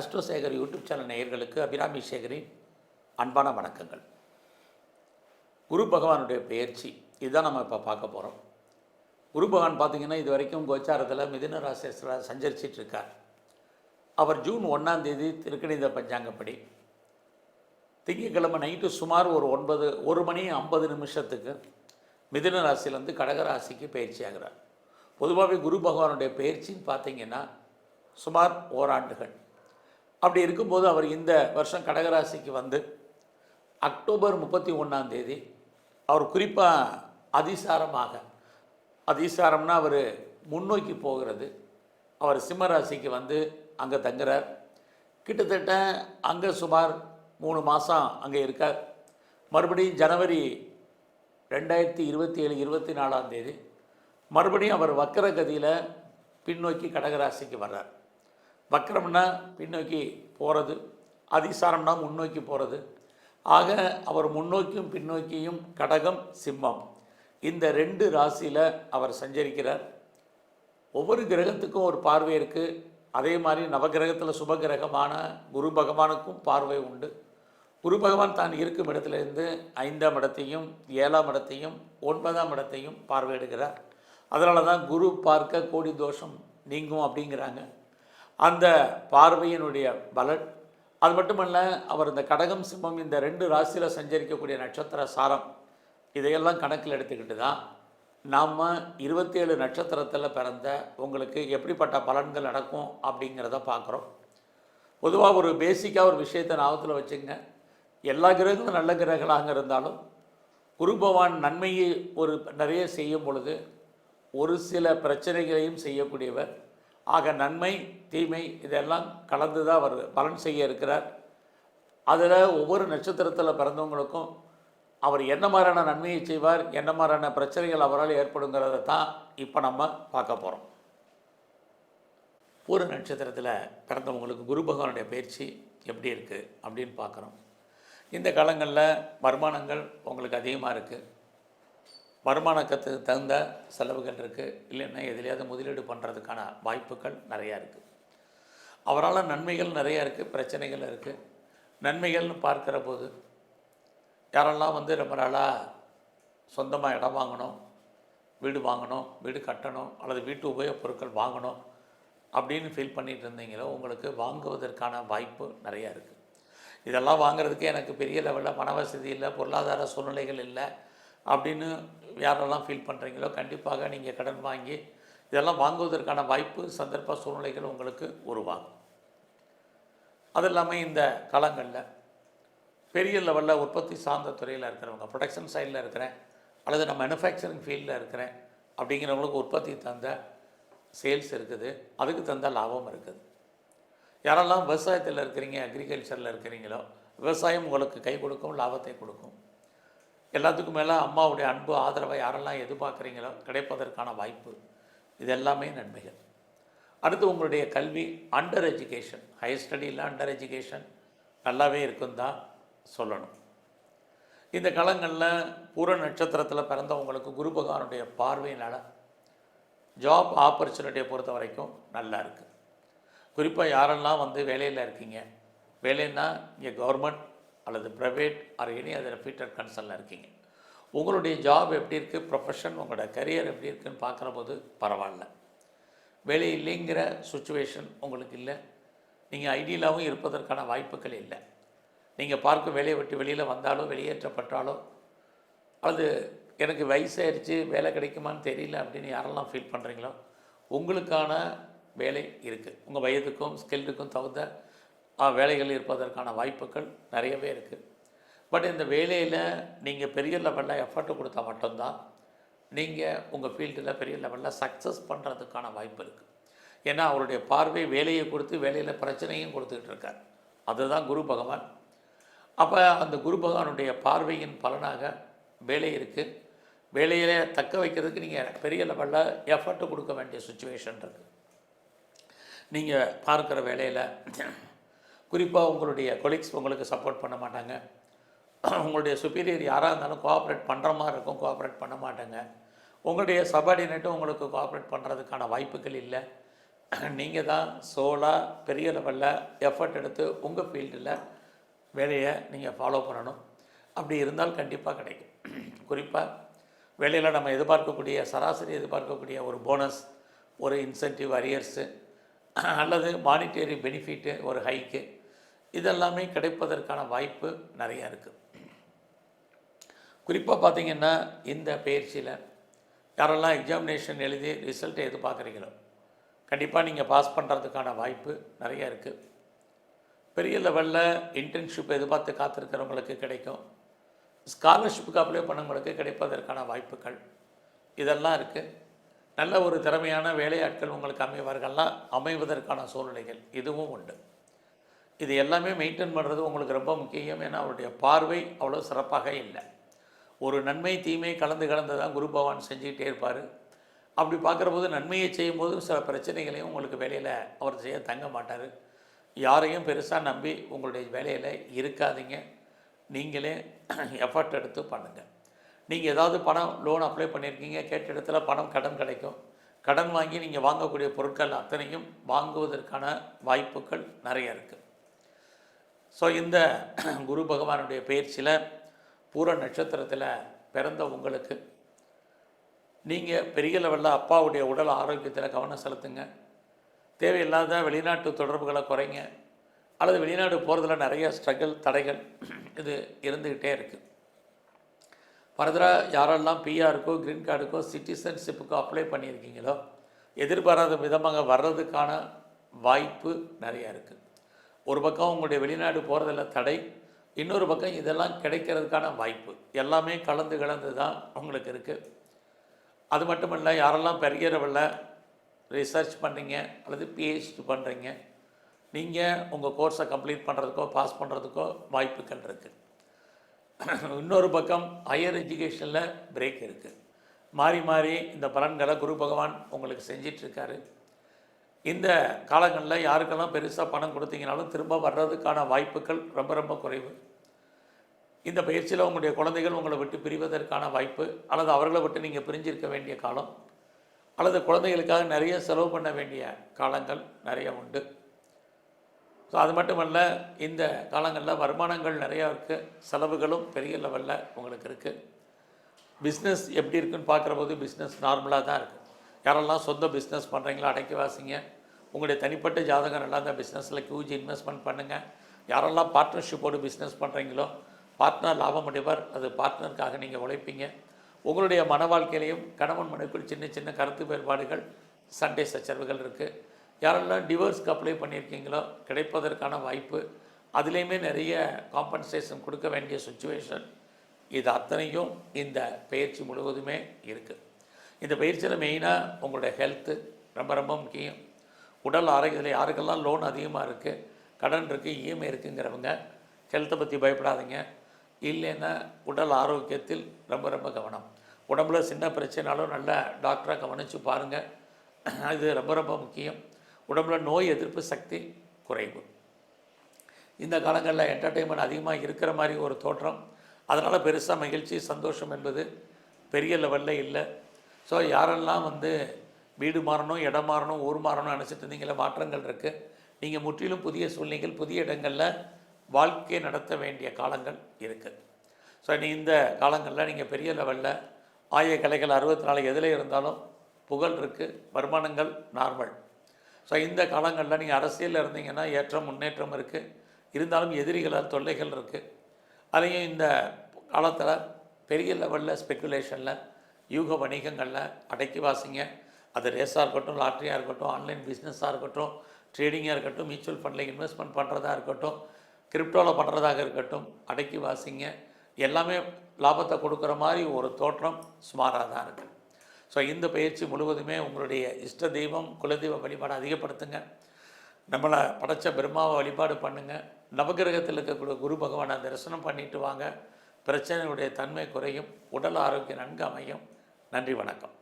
அஸ்ட்ரோசேகர் YouTube channel நேயர்களுக்கு அபிராமி சேகரின் அன்பான வணக்கங்கள். குரு பகவானுடைய பெயர்ச்சி இதுதான் நம்ம இப்போ பார்க்க போகிறோம். குரு பகவான் பார்த்திங்கன்னா இது வரைக்கும் கோச்சாரத்தில் மிதுன ராசியில் சஞ்சரிச்சிட்டு இருக்கார். அவர் ஜூன் 1ஆம் தேதி திருக்கணித பஞ்சாங்கப்படி திங்கட்கிழமை நைட்டு சுமார் ஒரு 1:50 மிதுன ராசியிலேருந்து கடகராசிக்கு பயிற்சி ஆகிறார். பொதுவாகவே குரு பகவானுடைய பயிற்சின்னு பார்த்திங்கன்னா சுமார் ஓராண்டுகள். அப்படி இருக்கும்போது அவர் இந்த வருஷம் கடகராசிக்கு வந்து அக்டோபர் 31ஆம் தேதி அவர் குறிப்பாக அதிசாரம்னா அவர் முன்னோக்கி போகிறது. அவர் சிம்மராசிக்கு வந்து அங்கே தங்குறார். கிட்டத்தட்ட அங்கே சுமார் 3 மாதம் அங்கே இருக்கார். மறுபடியும் ஜனவரி 2027 24ஆம் தேதி மறுபடியும் அவர் வக்கரகதியில் பின்னோக்கி கடகராசிக்கு வர்றார். வக்கரம்னா பின்னோக்கி போகிறது, அதிசாரம்னா முன்னோக்கி போகிறது. ஆக அவர் முன்னோக்கியும் பின்னோக்கியும் கடகம் சிம்மம் இந்த 2 ராசியில் அவர் சஞ்சரிக்கிறார். ஒவ்வொரு கிரகத்துக்கும் ஒரு பார்வை இருக்குது. அதே மாதிரி நவகிரகத்தில் சுபகிரகமான குரு பகவானுக்கும் பார்வை உண்டு. குரு பகவான் தான் இருக்கும் இடத்துலேருந்து 5ஆம் இடத்தையும் 7ஆம் இடத்தையும் 9ஆம் இடத்தையும் பார்வையிடுகிறார். அதனால தான் குரு பார்க்க கோடி தோஷம் நீங்கும் அப்படிங்கிறாங்க. அந்த பார்வையினுடைய பலன் அது மட்டுமல்ல, அவர் இந்த கடகம் சிம்மம் இந்த 2 ராசியில் சஞ்சரிக்கக்கூடிய நட்சத்திர சாரம் இதையெல்லாம் கணக்கில் எடுத்துக்கிட்டு தான் நாம் 27 நட்சத்திரத்தில் பிறந்த உங்களுக்கு எப்படிப்பட்ட பலன்கள் நடக்கும் அப்படிங்கிறத பார்க்குறோம். பொதுவாக ஒரு பேசிக்காக ஒரு விஷயத்தை ஞாபகத்தில் வச்சுங்க. எல்லா கிரகங்களும் நல்ல கிரகங்களாக இருந்தாலும் குரு பகவான் நன்மையை நிறைய செய்யும் பொழுது ஒரு சில பிரச்சனைகளையும் செய்யக்கூடியவர். ஆக நன்மை தீமை இதெல்லாம் கலந்து தான் அவர் பலன் செய்ய இருக்கிறார். அதில் ஒவ்வொரு நட்சத்திரத்தில் பிறந்தவங்களுக்கும் அவர் என்ன மாதிரியான நன்மையை செய்வார், என்ன மாதிரியான பிரச்சனைகள் அவரால் ஏற்படுங்கிறத தான் இப்போ நம்ம பார்க்க போகிறோம். ஒரு நட்சத்திரத்தில் பிறந்தவங்களுக்கு குரு பகவானுடைய பயிற்சி எப்படி இருக்குது அப்படின்னு பார்க்குறோம். இந்த காலங்களில் வருமானங்கள் உங்களுக்கு அதிகமாக இருக்குது. வருமானத்துக்கு தகுந்த செலவுகள் இருக்குது. இல்லைன்னா எதிலையாவது முதலீடு பண்ணுறதுக்கான வாய்ப்புகள் நிறையா இருக்குது. அவரால் நன்மைகள் நிறையா இருக்குது, பிரச்சனைகள் இருக்குது. நன்மைகள்னு பார்க்குற போது யாரெல்லாம் வந்து ரொம்ப நாளாக சொந்தமாக இடம் வாங்கணும், வீடு கட்டணும் அல்லது வீட்டு உபயோகப் பொருட்கள் வாங்கணும் அப்படின்னு ஃபீல் பண்ணிகிட்டு இருந்தீங்களோ உங்களுக்கு வாங்குவதற்கான வாய்ப்பு நிறையா இருக்குது. இதெல்லாம் வாங்குறதுக்கே எனக்கு பெரிய லெவலில் பண வசதி இல்லை, பொருளாதார சூழ்நிலைகள் இல்லை அப்படின்னு யாரெல்லாம் ஃபீல் பண்ணுறீங்களோ கண்டிப்பாக நீங்கள் கடன் வாங்கி இதெல்லாம் வாங்குவதற்கான வாய்ப்பு சந்தர்ப்ப சூழ்நிலைகள் உங்களுக்கு உருவாகும். அது இல்லாமல் இந்த காலங்களில் பெரிய லெவலில் உற்பத்தி சார்ந்த துறையில் இருக்கிறவங்க, ப்ரொடக்ஷன் சைடில் இருக்கிறேன் அல்லது நான் மேனுஃபேக்சரிங் ஃபீல்டில் இருக்கிறேன் அப்படிங்கிறவங்களுக்கு உற்பத்தி தந்த சேல்ஸ் இருக்குது, அதுக்கு தந்த லாபம் இருக்குது. யாரெல்லாம் விவசாயத்தில் இருக்கிறீங்க, அக்ரிகல்ச்சரில் இருக்கிறீங்களோ விவசாயம் உங்களுக்கு கை கொடுக்கும், லாபத்தை கொடுக்கும். எல்லாத்துக்கும் மேலே அம்மாவுடைய அன்பு ஆதரவை யாரெல்லாம் எதிர்பார்க்குறீங்களோ கிடைப்பதற்கான வாய்ப்பு, இது எல்லாமே நன்மைகள். அடுத்து உங்களுடைய கல்வி, அண்டர் எஜுகேஷன், ஹையர் ஸ்டடியில் அண்டர் எஜுகேஷன் நல்லாவே இருக்குன்னு தான் சொல்லணும். இந்த காலங்களில் பூர நட்சத்திரத்தில் பிறந்தவங்களுக்கு குரு பகவானுடைய பார்வையினால் ஜாப் ஆப்பர்ச்சுனிட்டியை பொறுத்த வரைக்கும் நல்லா இருக்குது. குறிப்பாக யாரெல்லாம் வந்து வேலையில் இருக்கீங்க, வேலைன்னா இங்கே கவர்மெண்ட் அல்லது private or any other feeder கன்சர்னில் இருக்கீங்க, உங்களுடைய ஜாப் எப்படி இருக்குது, ப்ரொஃபஷன், உங்களோட கரியர் எப்படி இருக்குதுன்னு பார்க்குற போது பரவாயில்ல. வேலை இல்லைங்கிற சுச்சுவேஷன் உங்களுக்கு இல்லை, நீங்கள் ஐடியலாகவும் இருப்பதற்கான வாய்ப்புகள் இல்லை. நீங்கள் பார்க்க வேலையை விட்டு வெளியில் வந்தாலோ வெளியேற்றப்பட்டாலோ அல்லது எனக்கு வயசாகிடுச்சு வேலை கிடைக்குமான்னு தெரியல அப்படின்னு யாரெல்லாம் ஃபீல் பண்ணுறீங்களோ உங்களுக்கான வேலை இருக்குது. உங்கள் வயதுக்கும் ஸ்கில்டுக்கும் தகுந்த வேலைகள் இருப்பதற்கான வாய்ப்புகள் நிறையவே இருக்குது. பட் இந்த வேலையில் நீங்கள் பெரிய லெவலில் எஃபர்ட் கொடுத்தா மட்டும்தான் நீங்கள் உங்கள் ஃபீல்டில் பெரிய லெவலில் சக்ஸஸ் பண்ணுறதுக்கான வாய்ப்பு இருக்குது. ஏன்னா அவருடைய பார்வை வேலையை கொடுத்து வேலையில் பிரச்சனையும் கொடுத்துக்கிட்டு இருக்கார். அதுதான் குரு பகவான். அப்போ அந்த குரு பகவானுடைய பார்வையின் பலனாக வேலை இருக்குது. வேலையில் தக்க வைக்கிறதுக்கு நீங்கள் பெரிய லெவலில் எஃபர்ட் கொடுக்க வேண்டிய சுச்சுவேஷன் இருக்குது. நீங்கள் பார்க்குற வேலையில் குறிப்பாக உங்களுடைய கொலீக்ஸ் உங்களுக்கு சப்போர்ட் பண்ண மாட்டாங்க. உங்களுடைய சுப்பீரியர் யாராக இருந்தாலும் கோஆப்ரேட் பண்ணுற மாதிரி இருக்கும், கோஆப்ரேட் பண்ண மாட்டாங்க. உங்களுடைய சபார்டினேட்டும் உங்களுக்கு கோஆப்ரேட் பண்ணுறதுக்கான வாய்ப்புகள் இல்லை. நீங்கள் தான் சோலாக பெரிய லெவலில் எஃபர்ட் எடுத்து உங்கள் ஃபீல்டில் வேலையை நீங்கள் ஃபாலோ பண்ணணும். அப்படி இருந்தால் கண்டிப்பாக கிடைக்கும். குறிப்பாக வேலையில் நம்ம எதிர்பார்க்கக்கூடிய சராசரி எதிர்பார்க்கக்கூடிய ஒரு போனஸ், ஒரு இன்சென்டிவ், அரியர்ஸு அல்லது மானிட்டரி பெனிஃபிட்டு, ஒரு ஹைக்கு, இதெல்லாமே கிடைப்பதற்கான வாய்ப்பு நிறையா இருக்குது. குறிப்பாக பார்த்திங்கன்னா இந்த பயிற்சியில் யாரெல்லாம் எக்ஸாமினேஷன் எழுதி ரிசல்ட்டை எதிர்பார்க்குறீங்களோ கண்டிப்பாக நீங்கள் பாஸ் பண்ணுறதுக்கான வாய்ப்பு நிறையா இருக்குது. பெரிய லெவலில் இன்டர்ன்ஷிப் எதிர்பார்த்து காத்திருக்கிறவங்களுக்கு கிடைக்கும். ஸ்காலர்ஷிப்புக்கு அப்ளை பண்ணவங்களுக்கு கிடைப்பதற்கான வாய்ப்புகள் இதெல்லாம் இருக்குது. நல்ல ஒரு திறமையான வேலையாட்கள் உங்களுக்கு அமைவதற்கான சூழ்நிலைகள் இதுவும் உண்டு. இது எல்லாமே மெயின்டைன் பண்ணுறது உங்களுக்கு ரொம்ப முக்கியம். ஏன்னா அவருடைய பார்வை அவ்வளோ சிறப்பாக இல்லை. ஒரு நன்மை தீமை கலந்து தான் குரு பகவான் செஞ்சுக்கிட்டே இருப்பார். அப்படி பார்க்குற போது நன்மையை செய்யும்போது சில பிரச்சனைகளையும் உங்களுக்கு வேலையில் அவர் செய்ய தங்க மாட்டார். யாரையும் பெருசாக நம்பி உங்களுடைய வேலையில் இருக்காதீங்க. நீங்களே எஃபர்ட் எடுத்து பண்ணுங்கள். நீங்கள் ஏதாவது பணம் லோன் அப்ளை பண்ணியிருக்கீங்க, கேட்ட இடத்துல பணம் கடன் கிடைக்கும். கடன் வாங்கி நீங்கள் வாங்கக்கூடிய பொருட்கள் அத்தனையும் வாங்குவதற்கான வாய்ப்புகள் நிறைய இருக்குது. ஸோ இந்த குரு பகவானுடைய பயிற்சியில் பூர நட்சத்திரத்தில் பிறந்த உங்களுக்கு நீங்கள் பெரிய லெவலில் அப்பாவுடைய உடல் ஆரோக்கியத்தில் கவனம் செலுத்துங்க. தேவையில்லாத வெளிநாட்டு தொடர்புகளை குறைங்க. அல்லது வெளிநாடு போகிறதுல நிறைய ஸ்ட்ரகிள், தடைகள் இது இருந்துக்கிட்டே இருக்குது. ஃபர்தராக யாரெல்லாம் பிஆருக்கோ, க்ரீன் கார்டுக்கோ, சிட்டிசன்ஷிப்புக்கோ அப்ளை பண்ணியிருக்கீங்களோ எதிர்பாராத விதமாக வர்றதுக்கான வாய்ப்பு நிறையா இருக்குது. ஒரு பக்கம் உங்களுடைய வெளிநாடு போகிறதில் தடை, இன்னொரு பக்கம் இதெல்லாம் கிடைக்கிறதுக்கான வாய்ப்பு எல்லாமே கலந்து தான் உங்களுக்கு இருக்குது. அது மட்டும் இல்லை, யாரெல்லாம் பெரிய லெவலில் ரிசர்ச் பண்ணுறீங்க அல்லது பிஹெச்டி பண்ணுறீங்க, நீங்கள் உங்கள் கோர்ஸை கம்ப்ளீட் பண்ணுறதுக்கோ பாஸ் பண்ணுறதுக்கோ வாய்ப்புகள் இருக்குது. இன்னொரு பக்கம் ஹையர் எஜுகேஷனில் பிரேக் இருக்குது. மாறி மாறி இந்த பலன்களை குரு பகவான் உங்களுக்கு செஞ்சிட்ருக்காரு. இந்த காலங்களில் யாருக்கெல்லாம் பெருசாக பணம் கொடுத்தீங்கனாலும் திரும்ப வர்றதுக்கான வாய்ப்புகள் ரொம்ப ரொம்ப குறைவு. இந்த பயிற்சியில் உங்களுடைய குழந்தைகள் உங்களை விட்டு பிரிவதற்கான வாய்ப்பு, அல்லது அவர்களை விட்டு நீங்கள் பிரிஞ்சிருக்க வேண்டிய காலம், அல்லது குழந்தைகளுக்காக நிறைய செலவு பண்ண வேண்டிய காலங்கள் நிறைய உண்டு. ஸோ அது மட்டுமல்ல, இந்த காலங்களில் வருமானங்கள் நிறையா இருக்குது, செலவுகளும் பெரிய லெவலில் உங்களுக்கு இருக்குது. பிஸ்னஸ் எப்படி இருக்குன்னு பார்க்குற போது பிஸ்னஸ் நார்மலாக தான் இருக்குது. யாரெல்லாம் சொந்த பிஸ்னஸ் பண்ணுறீங்களோ அடக்கி வாசிங்க. உங்களுடைய தனிப்பட்ட ஜாதகம் நல்லா அந்த பிஸ்னஸில் ஹியூஜ் இன்வெஸ்ட்மெண்ட் பண்ணுங்கள். யாரெல்லாம் பார்ட்னர்ஷிப்போடு பிஸ்னஸ் பண்ணுறீங்களோ பார்ட்னர் லாபம் அடைவார். அது பார்ட்னருக்காக நீங்கள் உழைப்பீங்க. உங்களுடைய மன வாழ்க்கையிலையும் கணவன் மனைவிக்குள் சின்ன சின்ன கருத்து வேறுபாடுகள், சண்டை சச்சரவுகள் இருக்குது. யாரெல்லாம் டிவோர்ஸ்க்கு அப்ளை பண்ணியிருக்கீங்களோ கிடைப்பதற்கான வாய்ப்பு, அதுலேயுமே நிறைய காம்பன்சேஷன் கொடுக்க வேண்டிய சுச்சுவேஷன், இது அத்தனையும் இந்த பயிற்சி முழுவதுமே இருக்குது. இந்த பயிற்சியில் மெயினாக உங்களுடைய ஹெல்த்து ரொம்ப ரொம்ப முக்கியம். உடல் ஆரோக்கியத்தில் யாருக்கெல்லாம் லோன் அதிகமாக இருக்குது, கடன் இருக்குது, இஎம்ஐ இருக்குங்கிறவங்க ஹெல்த்தை பற்றி பயப்படாதீங்க. இல்லைன்னா உடல் ஆரோக்கியத்தில் ரொம்ப ரொம்ப கவனம். உடம்புல சின்ன பிரச்சனைனாலும் நல்ல டாக்டராக கவனித்து பாருங்கள். இது ரொம்ப ரொம்ப முக்கியம். உடம்புல நோய் எதிர்ப்பு சக்தி குறைவு. இந்த காலங்களில் என்டர்டெயின்மெண்ட் அதிகமாக இருக்கிற மாதிரி ஒரு தோற்றம். அதனால் பெருசாக மகிழ்ச்சி, சந்தோஷம் என்பது பெரிய லெவலில் இல்லை. ஸோ யாரெல்லாம் வீடு மாறணும், இடம் மாறணும், ஊர் மாறணும் நினச்சிட்டு இருந்தீங்களே, மாற்றங்கள் இருக்குது. நீங்கள் முற்றிலும் புதிய சூழ்நிலைகள், புதிய இடங்களில் வாழ்க்கையை நடத்த வேண்டிய காலங்கள் இருக்குது. ஸோ இந்த காலங்களில் நீங்கள் பெரிய லெவலில் ஆய கலைகள் 64 எதில் இருந்தாலும் புகழ் இருக்குது, வருமானங்கள் நார்மல். ஸோ இந்த காலங்களில் நீங்கள் அரசியலில் இருந்தீங்கன்னா ஏற்றம் முன்னேற்றம் இருக்குது. இருந்தாலும் எதிரிகளால் தொல்லைகள் இருக்குது. அதையும் இந்த காலத்தில் பெரிய லெவலில் ஸ்பெக்குலேஷனில், யூக வணிகங்களில் அடக்கி வாசிங்க. அது ரேஸாக இருக்கட்டும், லாட்ரியாக இருக்கட்டும், ஆன்லைன் பிஸ்னஸாக இருக்கட்டும், ட்ரேடிங்காக இருக்கட்டும், மியூச்சுவல் ஃபண்டில் இன்வெஸ்ட்மெண்ட் பண்ணுறதா இருக்கட்டும், கிரிப்டோவில் பண்ணுறதாக இருக்கட்டும், அடக்கி வாசிங்க. எல்லாமே லாபத்தை கொடுக்குற மாதிரி ஒரு தோற்றம் சுமாராக தான் இருக்குது. ஸோ இந்த பயிற்சி முழுவதுமே உங்களுடைய இஷ்ட தெய்வம், குலதெய்வ வழிபாடு அதிகப்படுத்துங்க. நம்மளை படைத்த பிரம்மாவை வழிபாடு பண்ணுங்கள். நவகிரகத்தில் இருக்கக்கூடிய குரு பகவானை தரிசனம் பண்ணிட்டு வாங்க. பிரச்சனையுடைய தன்மை குறையும், உடல் ஆரோக்கியம் நன்கு அமையும். நன்றி, வணக்கம்.